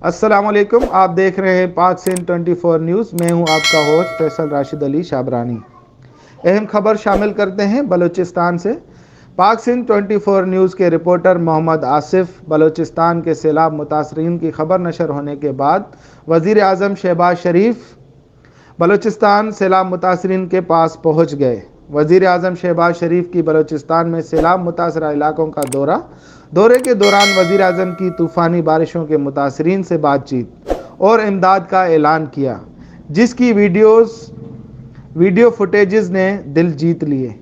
अस्सलामुअलैकुम, आप देख रहे हैं पाक सिंध 24 न्यूज़। मैं हूं आपका होस्ट फैसल राशिद अली शाबरानी। अहम खबर शामिल करते हैं बलूचिस्तान से। पाक सिंध 24 न्यूज़ के रिपोर्टर मोहम्मद आसिफ बलूचिस्तान के सैलाब मुतासरीन की खबर नशर होने के बाद वज़ीर आज़म शहबाज शरीफ बलूचिस्तान सैलाब मुतासरीन के पास पहुँच गए। वज़ीर आज़म शहबाज शरीफ की बलूचिस्तान में सैलाब मुतासरा इलाकों का दौरे के दौरान वज़ीर आज़म की तूफ़ानी बारिशों के मुतासरीन से बातचीत और इमदाद का ऐलान किया, जिसकी वीडियो फुटेजेस ने दिल जीत लिए।